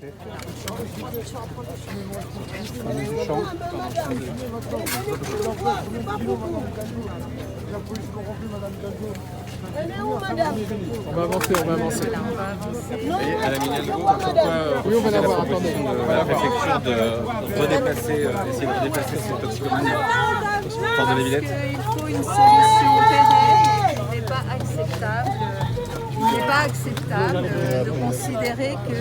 On va avancer. Et à la Minière de Gaulle, Oui, on va l'avoir, attendez. la réflexion de redéplacer, essayer de redéplacer ces toxicomanes hors de la Villette. Il faut une solution pérenne. Il n'est pas acceptable de considérer que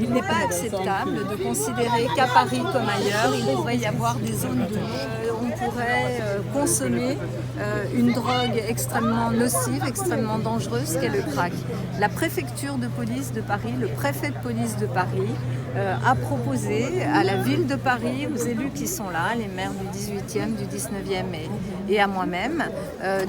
il n'est pas acceptable de considérer qu'à Paris comme ailleurs, il pourrait y avoir des zones où on pourrait consommer une drogue extrêmement nocive, extrêmement dangereuse qu'est le crack. La préfecture de police de Paris, le préfet de police de Paris a proposé à la ville de Paris, aux élus qui sont là, les maires du 18e, du 19e et à moi-même,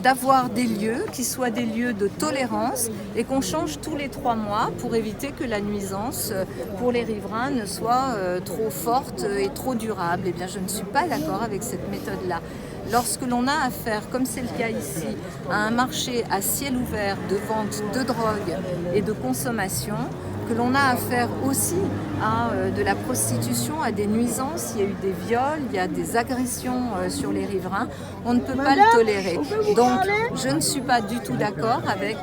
d'avoir des lieux qui soient des lieux de tolérance et qu'on change tous les 3 mois pour éviter que la nuisance pour les riverains ne soit trop forte et trop durable. Eh bien, je ne suis pas d'accord avec cette méthode-là. Lorsque l'on a affaire, comme c'est le cas ici, à un marché à ciel ouvert de vente de drogue et de consommation, que l'on a affaire aussi à de la prostitution, à des nuisances, il y a eu des viols, il y a des agressions sur les riverains, on ne peut pas le tolérer. Donc je ne suis pas du tout d'accord avec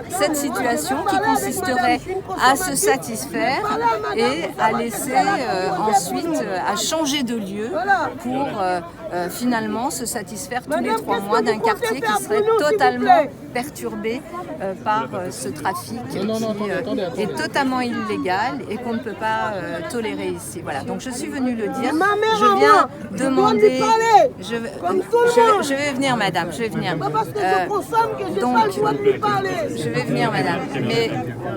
cette situation qui consisterait à se satisfaire et à laisser ensuite, à changer de lieu pour finalement se satisfaire tous les 3 mois d'un quartier qui serait totalement perturbé par ce trafic qui est totalement illégal et qu'on ne peut pas tolérer ici. Voilà, donc je suis venue le dire. Je viens demander. Je vais venir, madame, je vais venir. Je vais venir, madame. Mais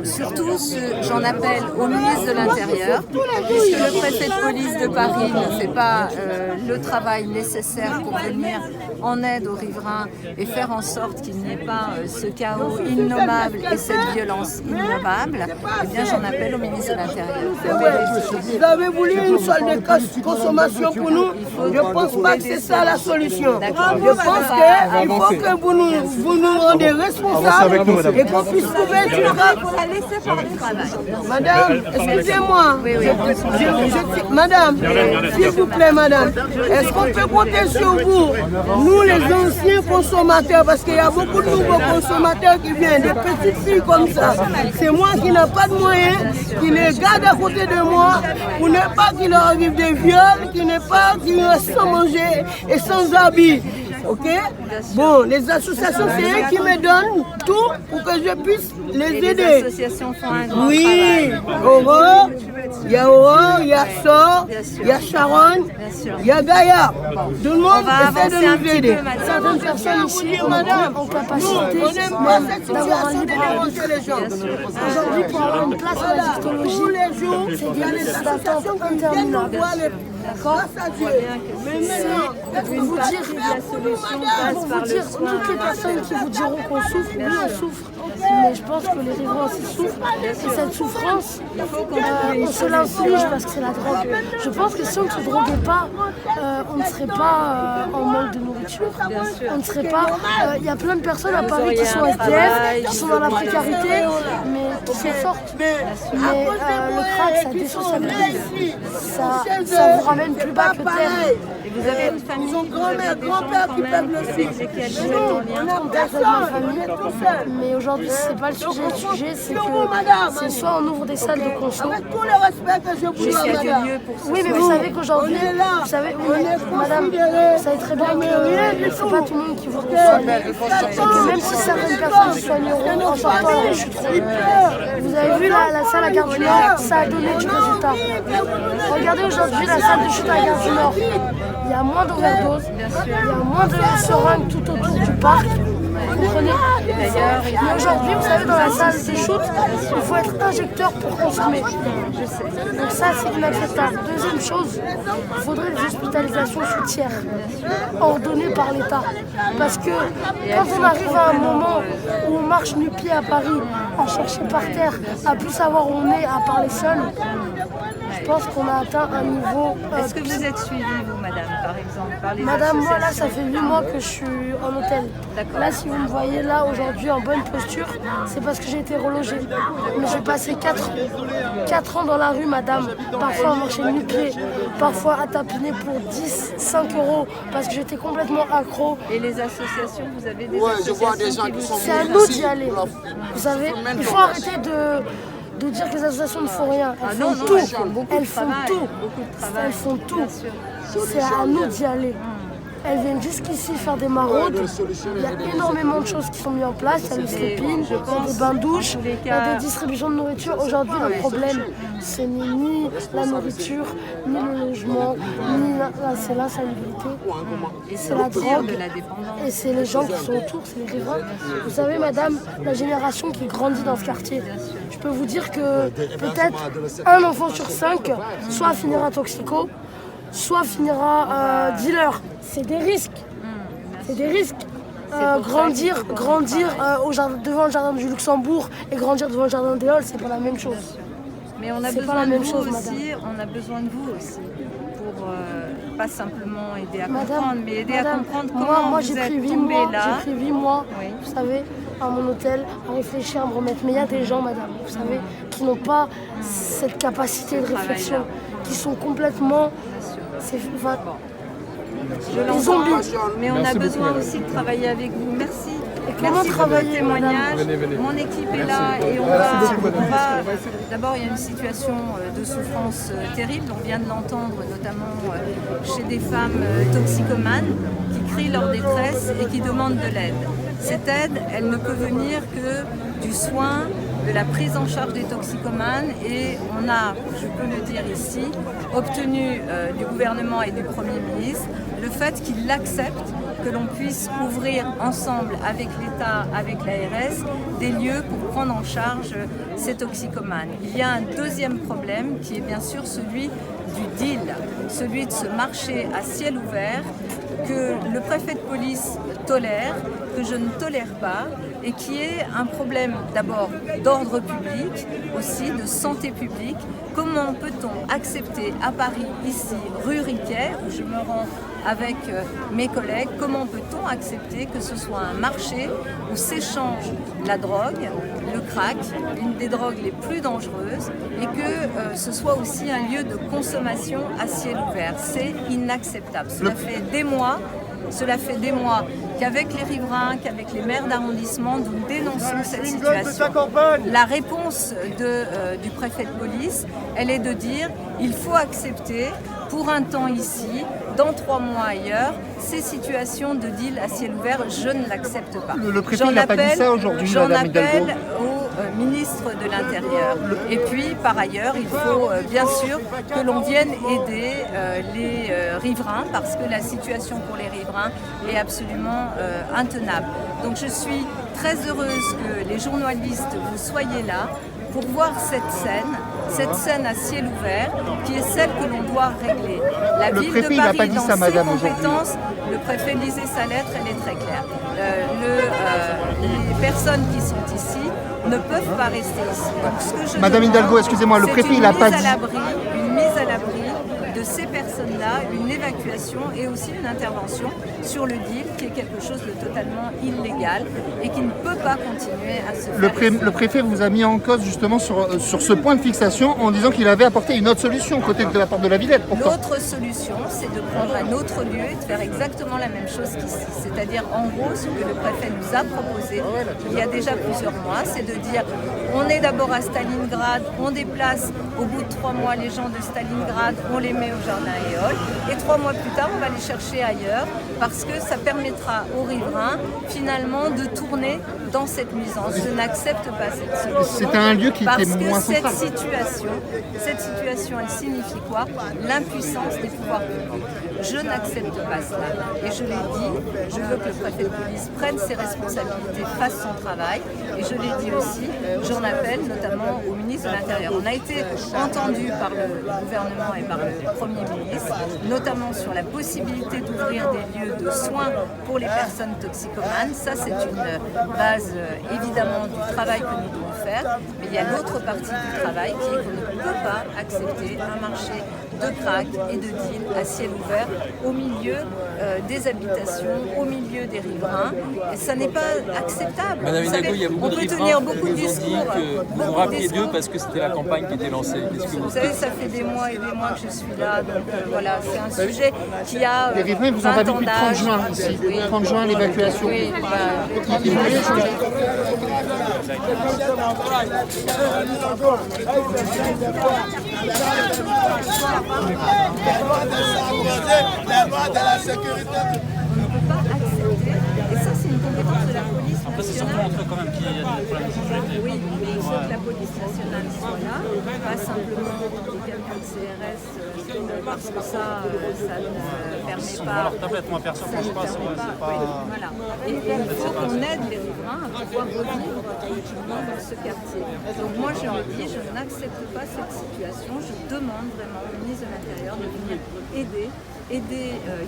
surtout, j'en appelle au ministre de l'Intérieur, puisque le préfet de police de Paris ne fait pas le travail nécessaire pour venir en aide aux riverains et faire en sorte qu'il n'y ait pas ce chaos innommable et cette violence innommable. Eh bien, j'en appelle au ministre de l'Intérieur. Vous avez voulu une salle de consommation pour nous. Je ne pense pas que c'est ça la solution. Je pense qu'il faut que vous nous rendez responsables et qu'on puisse trouver une Madame, excusez-moi. Madame, s'il vous plaît, madame, est-ce qu'on peut compter sur vous, nous les anciens consommateurs, parce qu'il y a beaucoup de nouveaux consommateurs qui viennent, des petites filles comme ça. C'est moi qui n'ai pas de moyens, qui les garde à côté de moi, pour ne pas qu'il leur arrive des viols, qui n'est pas qu'ils restent sans manger et sans habits. Ok? Bon, les associations, c'est eux qui me donnent tout pour que je puisse les aider. Les associations font un grand oui, travail. Il y a Aurore, il y a Sor, il y a Sharon, il y a Gaïa. Tout le monde essaie de nous aider. Certaines personnes ici ont capacité d'avoir un libre arbitre. Aujourd'hui, pour avoir une place à la dictologie, c'est des listes d'attente interminables. D'accord. Pour vous dire, toutes les personnes qui vous diront qu'on souffre, oui, on souffre. Mais je pense que les riverains aussi souffrent. Et cette souffrance, on se l'inflige parce que c'est la drogue. Je pense que si on ne se droguait pas, on ne serait pas en manque de nourriture. On ne serait pas. Il y a plein de personnes à Paris qui sont SDF, qui sont dans la précarité, mais qui sont fortes. Mais le crack, ça désociabilise. Ça vous ramène plus bas que terre. Et vous avez une famille, grand-père qui peuvent le faire. On a personne dans ma famille. Mais aujourd'hui, c'est pas le sujet. Le sujet, c'est que c'est soit on ouvre des salles de conso. Avec tout le respect que je vous dois, oui, mais vous savez qu'aujourd'hui, vous savez, madame, vous savez très bien que c'est pas tout le monde qui vous consomme. Et que même si certaines personnes soigneront en sortant la rechute, vous avez vu la salle à Gare du Nord, ça a donné du résultat. Regardez aujourd'hui la salle de chute à Gare du Nord. Il y a moins d'overdoses, il y a moins de seringues tout autour du parc. Vous comprenez? Mais aujourd'hui, vous savez, dans la salle de shoot, il faut être injecteur pour consommer. Je sais. Donc ça, c'est inacceptable. Deuxième chose, il faudrait des hospitalisations sous tiers, ordonnées par l'État. Parce que quand on arrive à un moment où on marche nu-pied à Paris, à chercher par terre, à plus savoir où on est, à parler seul, je pense qu'on a atteint un niveau... Est-ce que vous êtes suivi, vous, madame? par exemple, par les Madame, moi là, associations? ça fait 8 mois que je suis en hôtel. D'accord. Là, si vous me voyez là aujourd'hui en bonne posture, c'est parce que j'ai été relogée. Mais j'ai passé 4 ans dans la rue, madame. Parfois à marcher nu-pied, parfois à tapiner pour 10, 5 euros parce que j'étais complètement accro. Et les associations, vous avez des Ouais, je associations vois des gens qui qui vous sont C'est à nous d'y aller. Vous savez, il faut arrêter de dire que les associations ne font rien. Elles non, font non, tout. elles font beaucoup de Elles font travail, tout. beaucoup de travail, Elles font tout. bien sûr. C'est à nous d'y aller. Elles viennent jusqu'ici faire des maraudes. Il y a énormément de choses qui sont mises en place. Il y a le sleeping, il y a des bains-douches, il y a des distributions de nourriture. Aujourd'hui, le problème, ce n'est ni la nourriture, ni le logement, ni c'est l'insalubrité. C'est la drogue. de la dépendance. Et c'est les gens qui sont autour, c'est les riverains. Vous savez, madame, la génération qui grandit dans ce quartier, je peux vous dire que peut-être un enfant sur 5 soit finira toxico, soit finira dealer. C'est des risques. C'est des risques. Grandir devant le jardin du Luxembourg et grandir devant le jardin des Halles, c'est pas la même chose. Mais on a C'est pas besoin la de même vous chose, aussi, on a besoin de vous aussi pour pas simplement aider à Madame, comprendre, mais aider à madame, comprendre comment moi vous j'ai pris êtes 8 tombé mois, là. j'ai pris 8 mois, Oui. vous savez, à mon hôtel, à réfléchir, à me remettre. Mais il y a des gens, madame, vous savez, qui n'ont pas cette capacité de réflexion, qui sont complètement... enfin, Je des l'entends, zombies. mais on a Merci besoin beaucoup, aussi de travailler avec vous. Merci. comment Merci pour travailler, votre témoignage. Venez, venez. Mon équipe est là et on va. D'abord, il y a une situation de souffrance terrible. On vient de l'entendre, notamment chez des femmes toxicomanes qui crient leur détresse et qui demandent de l'aide. Cette aide, elle ne peut venir que du soin, de la prise en charge des toxicomanes, et on a, je peux le dire ici, obtenu du gouvernement et du Premier ministre le fait qu'il accepte que l'on puisse ouvrir ensemble avec l'État, avec l'ARS, des lieux pour prendre en charge ces toxicomanes. Il y a un deuxième problème qui est bien sûr celui du deal, celui de ce marché à ciel ouvert que le préfet de police tolère, que je ne tolère pas, et qui est un problème d'abord d'ordre public, aussi de santé publique. Comment peut-on accepter à Paris, ici, rue Riquet, où je me rends avec mes collègues, comment peut-on accepter que ce soit un marché où s'échange la drogue, le crack, une des drogues les plus dangereuses, et que ce soit aussi un lieu de consommation à ciel ouvert? C'est inacceptable. Cela fait des mois qu'avec les riverains, qu'avec les maires d'arrondissement, nous dénonçons cette situation. La réponse du préfet de police, elle est de dire il faut accepter pour un temps ici, dans 3 mois ailleurs, ces situations de deal à ciel ouvert, je ne l'accepte pas. Le préfet n'a pas dit ça aujourd'hui, Madame Hidalgo. J'en appelle au ministre de l'Intérieur. Et puis, par ailleurs, il faut bien sûr que l'on vienne aider les riverains, parce que la situation pour les riverains est absolument intenable. Donc je suis très heureuse que les journalistes, vous soyez là pour voir cette scène à ciel ouvert, qui est celle que l'on doit régler. La Le ville préfet, de il n'a Paris, pas dit dans ça, ses madame, aujourd'hui. compétences, le préfet, lisez sa lettre, elle est très claire. Les personnes qui sont ici ne peuvent pas rester ici. Donc, ce que je Madame demande, Hidalgo, excusez-moi, le c'est préfet, une il n'a pas mise dit... à l'abri, une mise à l'abri de ces personnes-là, une évacuation et aussi une intervention sur le deal, qui est quelque chose de totalement illégal et qui ne peut pas continuer à se faire. Le préfet vous a mis en cause justement sur ce point de fixation en disant qu'il avait apporté une autre solution côté de la part de la Villette. L'autre solution, c'est de prendre un autre lieu et de faire exactement la même chose qu'ici. C'est-à-dire, en gros, ce que le préfet nous a proposé il y a déjà plusieurs mois, c'est de dire on est d'abord à Stalingrad, on déplace au bout de 3 mois les gens de Stalingrad, on les met au jardin Éole, et 3 mois plus tard, on va les chercher ailleurs, parce que ça permettra aux riverains, finalement, de tourner dans cette nuisance. Je n'accepte pas cette solution. C'était un lieu qui était moins Parce que central. cette situation, elle signifie quoi? L'impuissance des pouvoirs publics. Je n'accepte pas cela. Et je l'ai dit, je veux que le préfet de police prenne ses responsabilités, fasse son travail. Et je l'ai dit aussi, j'en appelle notamment au ministre de l'Intérieur. On a été entendu par le gouvernement et par le Premier ministre, notamment sur la possibilité d'ouvrir des lieux de soins pour les personnes toxicomanes. Ça, c'est une base évidemment du travail que nous devons faire. faire, mais il y a l'autre partie du travail qui est qu'on ne peut pas accepter un marché de crack et de deal à ciel ouvert au milieu des habitations, au milieu des riverains. Et ça n'est pas acceptable. Madame Hidalgo, il y a beaucoup de riverains qui vous ont dit que vous rappeliez d'eux parce que c'était la campagne qui était lancée. Vous savez, ça fait des mois et des mois que je suis là, donc voilà, c'est un sujet qui a Les riverains vous ont pas vu depuis le 30 juin ici. Oui. 30 juin, l'évacuation. Oui, voilà. Ils voulaient échanger. On ne peut pas accepter, et ça c'est une compétence de la police Après, c'est surtout nationale. entre eux quand même qu'il y a des problèmes de sécurité. Oui, mais il faut que la police nationale soit là, pas simplement quelqu'un de CRS, parce que ça ne permet pas. Leur tablette, moi perso, quand je passe, ouais, c'est pas. Oui, voilà. Et il faut qu'on aide les riverains à pouvoir revivre tranquillement dans ce quartier. Donc moi je le dis, je n'accepte pas cette situation. Je demande vraiment au ministre de l'Intérieur de venir aider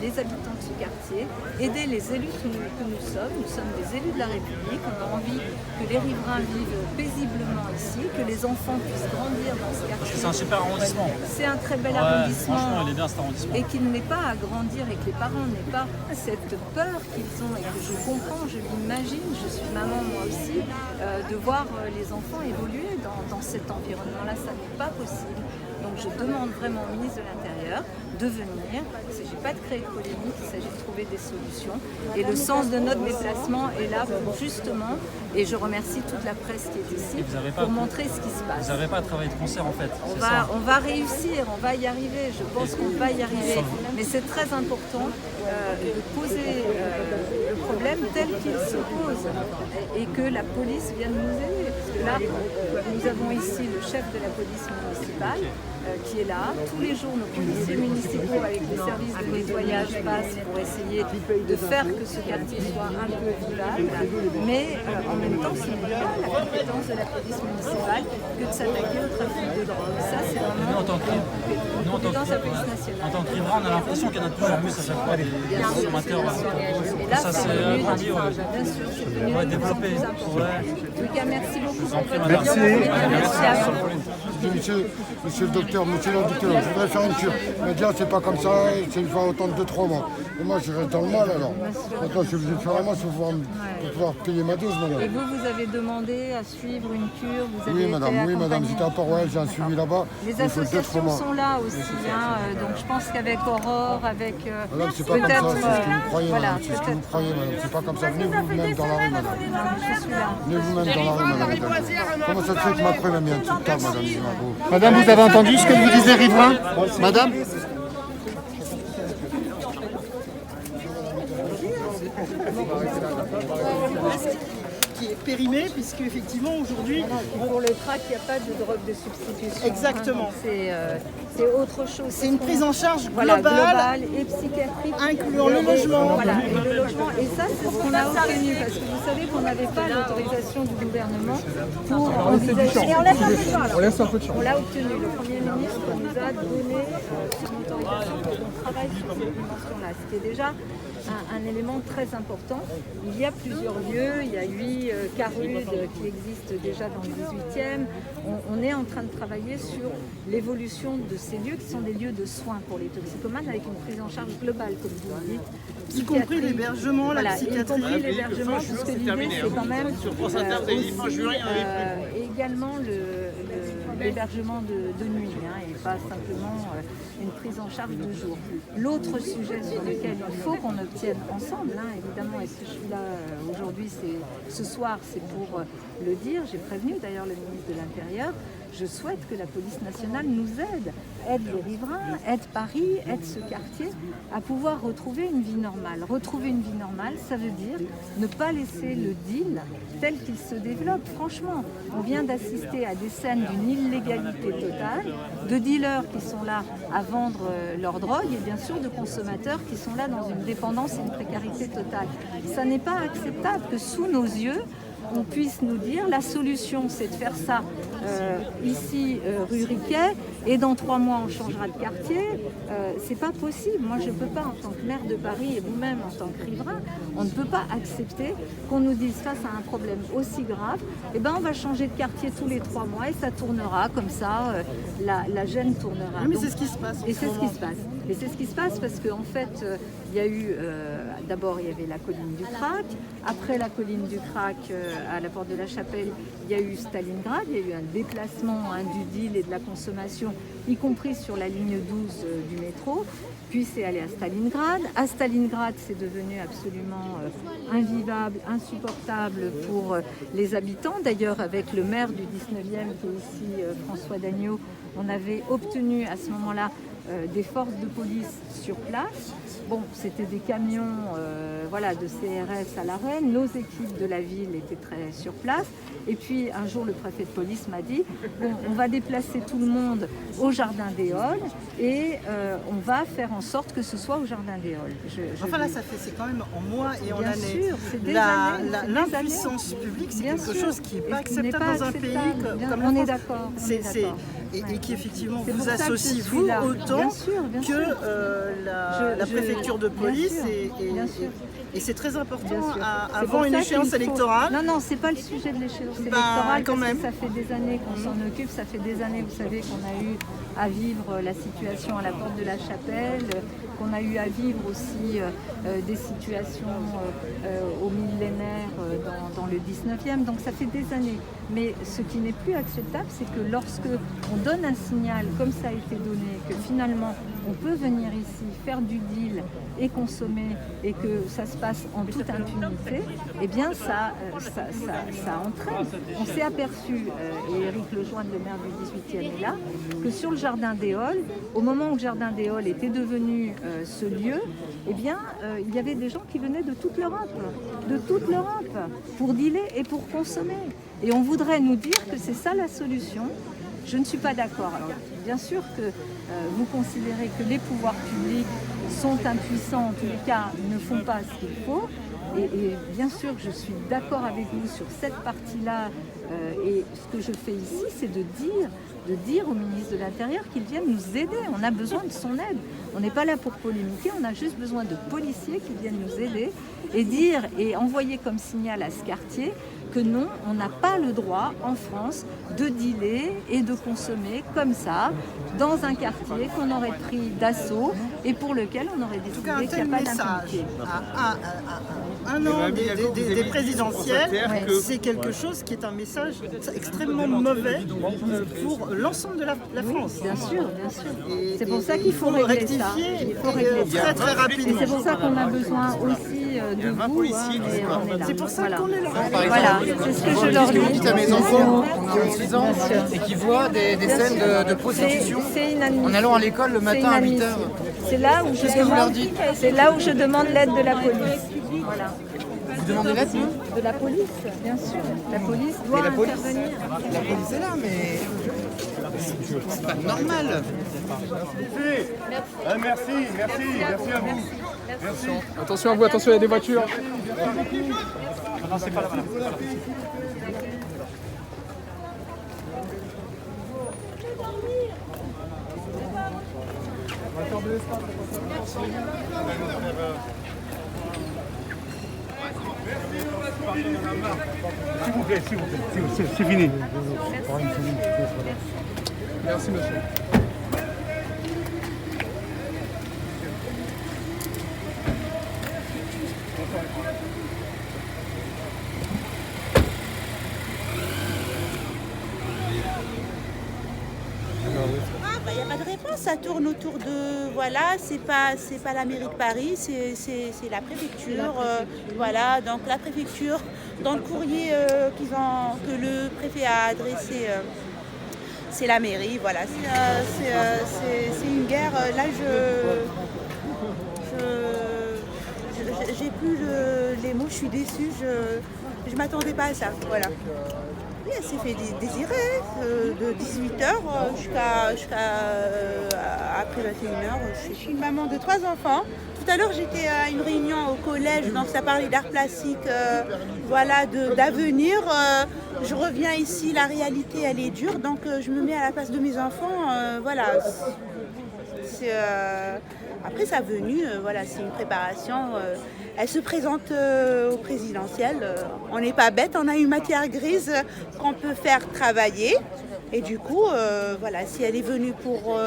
les habitants de ce quartier, aider les élus que nous sommes. Nous sommes des élus de la République. On a envie que les riverains vivent paisiblement ici, que les enfants puissent grandir dans ce quartier. C'est un super arrondissement. C'est un très bel Ouais, arrondissement. franchement, il est bien cet arrondissement. Et qu'il n'ait pas à grandir et que les parents n'aient pas cette peur qu'ils ont et que je comprends, je l'imagine, je suis maman moi aussi, de voir les enfants évoluer dans cet environnement-là, ça n'est pas possible. Donc je demande vraiment au ministre de l'Intérieur de venir. Il ne s'agit pas de créer de polémique, il s'agit de trouver des solutions. Et le sens de notre déplacement est là pour justement, et je remercie toute la presse qui est ici, pour montrer ce qui se passe. Vous n'avez pas à travailler de concert en fait. On va réussir, on va y arriver, je pense qu'on va y arriver. Mais c'est très important de poser le problème tel qu'il se pose et que la police vienne nous aider. Parce que là, nous avons ici le chef de la police municipale qui est là. Tous les jours, nos policiers municipaux avec les services de nettoyage passent pour essayer de faire que ce quartier soit un peu vivable. Mais en même temps, ce n'est pas la compétence de la police municipale que de s'attaquer au trafic de drogue. Ça, c'est vraiment Nous, en tant que compétence de la police nationale. en tant que riverain, on a l'impression qu'il y en a de plus en plus à chaque fois des consommateurs. Et là, Ça, c'est c'est devenu agrandi, ouais. bien sûr, c'est devenu Ouais, de plus en développé. plus important. Ouais. En tout cas, merci beaucoup pour votre Merci. Merci à vous. Monsieur le docteur, je voudrais faire une cure. Mais déjà, c'est pas comme ça, c'est une fois autant de 2-3 mois. Et moi, je reste dans le mal alors. Maintenant, je suis obligé de faire la masse pour pouvoir payer ma dose, madame. Et vous avez demandé à suivre une cure, vous avez Oui, été madame, accompagné. j'étais à Port-Royal, j'ai un suivi là-bas. Les Il faut 2-3 associations mois. sont là aussi, donc je pense qu'avec Aurore, avec Madame, c'est pas comme ça, peut-être, c'est ce que vous croyez, voilà, madame, c'est ce que vous croyez, madame. C'est pas comme ça, venez vous-même dans la rue, madame. je suis là. Venez vous-même dans la rue, madame. Comment ça se fait que ma preuve a mis un petit table, madame Zimago? Madame, vous avez entendu ce que vous disent les riverains? Madame? Qui est périmé, puisque effectivement aujourd'hui, Pour le crack, il n'y a pas de drogue de substitution. Exactement. C'est autre chose. c'est une prise en charge Voilà, globale, globale et psychiatrique. incluant le logement. Voilà, et le logement. Et ça, c'est ce qu'on a obtenu, parce que vous savez qu'on n'avait pas l'autorisation du gouvernement pour envisager. Et on laisse un peu de temps, alors. On laisse un peu de champ. On l'a obtenu. Le Premier ministre nous a donné son autorisation pour qu'on travaille sur cette dimension-là, ce qui est déjà un élément très important. Il y a plusieurs lieux, il y a 8 CARUD qui existent déjà dans le 18e. On est en train de travailler sur l'évolution de ces lieux qui sont des lieux de soins pour les toxicomanes avec une prise en charge globale, comme vous le dites. Y compris l'hébergement, la Voilà, y psychiatrie. compris l'hébergement, puisque l'idée c'est quand même également l'hébergement de nuit, et pas simplement une prise en charge de jour. L'autre sujet sur lequel il faut qu'on obtienne ensemble, évidemment, et si je suis là aujourd'hui, ce soir, c'est pour le dire, j'ai prévenu d'ailleurs le ministre de l'Intérieur, je souhaite que la police nationale nous aide les riverains, aide Paris, aide ce quartier à pouvoir retrouver une vie normale. Retrouver une vie normale, ça veut dire ne pas laisser le deal tel qu'il se développe. Franchement, on vient d'assister à des scènes d'une illégalité totale, de dealers qui sont là à vendre leur drogue et bien sûr de consommateurs qui sont là dans une dépendance et une précarité totale. Ça n'est pas acceptable que sous nos yeux, on puisse nous dire la solution c'est de faire ça ici rue Riquet et dans 3 mois on changera de quartier, c'est pas possible. Moi je ne peux pas en tant que maire de Paris et vous-même en tant que riverain, on ne peut pas accepter qu'on nous dise face à un problème aussi grave, eh ben on va changer de quartier tous les 3 mois et ça tournera comme ça, la gêne tournera. Oui, mais c'est ce qui se passe. Et c'est ce qui se passe. Et c'est ce qui se passe parce qu'en fait, il y a eu, d'abord il y avait la colline du Crac, après la colline du Crac à la porte de la Chapelle, il y a eu Stalingrad, il y a eu un déplacement du deal et de la consommation, y compris sur la ligne 12 du métro. Puis c'est allé à Stalingrad. À Stalingrad, c'est devenu absolument invivable, insupportable pour les habitants. D'ailleurs, avec le maire du 19e, qui est ici, François Dagneau, on avait obtenu à ce moment-là des forces de police sur place. Bon, c'était des camions de CRS à la Reine. Nos équipes de la ville étaient très sur place. Et puis un jour, le préfet de police m'a dit bon, on va déplacer tout le monde au Jardin des Halles et on va faire en sorte que ce soit au Jardin des Halles. Enfin là, c'est quand même en mois et en années. Bien sûr, c'est des années. L'impuissance publique, c'est quelque chose qui n'est pas acceptable dans un pays comme la France. On est d'accord. Et qui effectivement vous associe vous autant que la préfecture de police et c'est très important avant une échéance électorale. Non, c'est pas le sujet de l'échéance électorale parce que ça fait des années qu'on s'en occupe, ça fait des années, vous savez, qu'on a eu à vivre la situation à la porte de la Chapelle, qu'on a eu à vivre aussi des situations au millénaire dans le 19e, donc ça fait des années. Mais ce qui n'est plus acceptable, c'est que lorsque on donne un signal comme ça a été donné, que finalement on peut venir ici faire du deal et consommer et que ça se passe en toute impunité, eh bien ça entraîne. On s'est aperçu, et Éric Lejoindre, le maire du 18e est là, que sur le Jardin des Halles, au moment où le Jardin des Halles était devenu ce lieu, eh bien il y avait des gens qui venaient de toute l'Europe, pour dealer et pour consommer. Et on voudrait nous dire que c'est ça la solution. Je ne suis pas d'accord. Alors, bien sûr que vous considérez que les pouvoirs publics sont impuissants, en tous les cas ne font pas ce qu'il faut. Et bien sûr, je suis d'accord avec vous sur cette partie-là. Et ce que je fais ici, c'est de dire au ministre de l'Intérieur qu'il vienne nous aider. On a besoin de son aide. On n'est pas là pour polémiquer, on a juste besoin de policiers qui viennent nous aider et dire et envoyer comme signal à ce quartier que non, on n'a pas le droit en France de dealer et de consommer comme ça dans un quartier qu'on aurait pris d'assaut et pour lequel on aurait décidé qu'il n'y a pas d'impunité. Un an des présidentielles, c'est quelque chose qui est un message extrêmement mauvais pour l'ensemble de la France. Bien sûr. C'est pour ça qu'il faut régler ça. Il faut régler ça. Très rapidement. Et c'est pour ça qu'on a besoin aussi de vous. C'est pour ça qu'on est là. Voilà, c'est ce que je leur dis. J'invite à mes enfants, qui ont 6 ans, et qui voient des scènes de prostitution en allant à l'école le matin à 8h. C'est là où je demande l'aide de la police. Voilà. Vous demandez l'aide, non ? De la police, bien sûr. La police doit intervenir. La police est là, mais c'est pas normal. Merci à vous. Merci. Attention à vous, attention, il y a des voitures. Non, c'est pas là. S'il vous plaît, c'est fini. Merci, monsieur. Il n'y a pas de réponse, ça tourne autour de, voilà, c'est pas la mairie de Paris, c'est la préfecture, voilà, donc la préfecture, dans le courrier que le préfet a adressé, c'est la mairie, voilà, c'est une guerre, là j'ai plus les mots, je suis déçue, je m'attendais pas à ça, voilà. Oui, elle s'est fait désirer de 18h jusqu'à après 21h. Je suis une maman de 3 enfants. Tout à l'heure, j'étais à une réunion au collège, donc ça parlait d'art plastique, voilà, d'avenir. je reviens ici, la réalité elle est dure, donc je me mets à la place de mes enfants, voilà. Après sa venue, voilà, c'est une préparation. Elle se présente au présidentiel. On n'est pas bête, on a une matière grise qu'on peut faire travailler. Et du coup, voilà, si elle est venue pour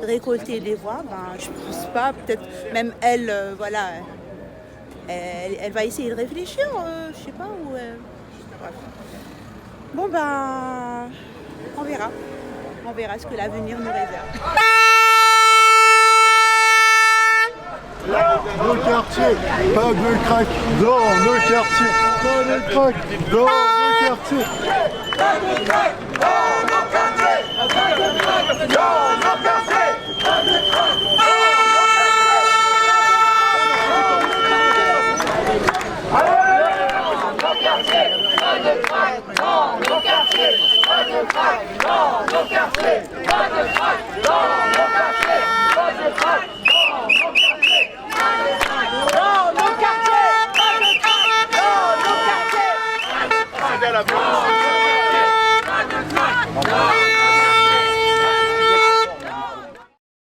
récolter des voix, ben, je pense pas, peut-être même elle, voilà, elle va essayer de réfléchir, je sais pas où. Bref. Bon ben, on verra ce que l'avenir nous réserve. Nos quartiers, pas de crack dans nos quartiers, pas de crack dans nos quartiers. Pas de crack dans nos quartiers, pas de crack dans nos quartiers.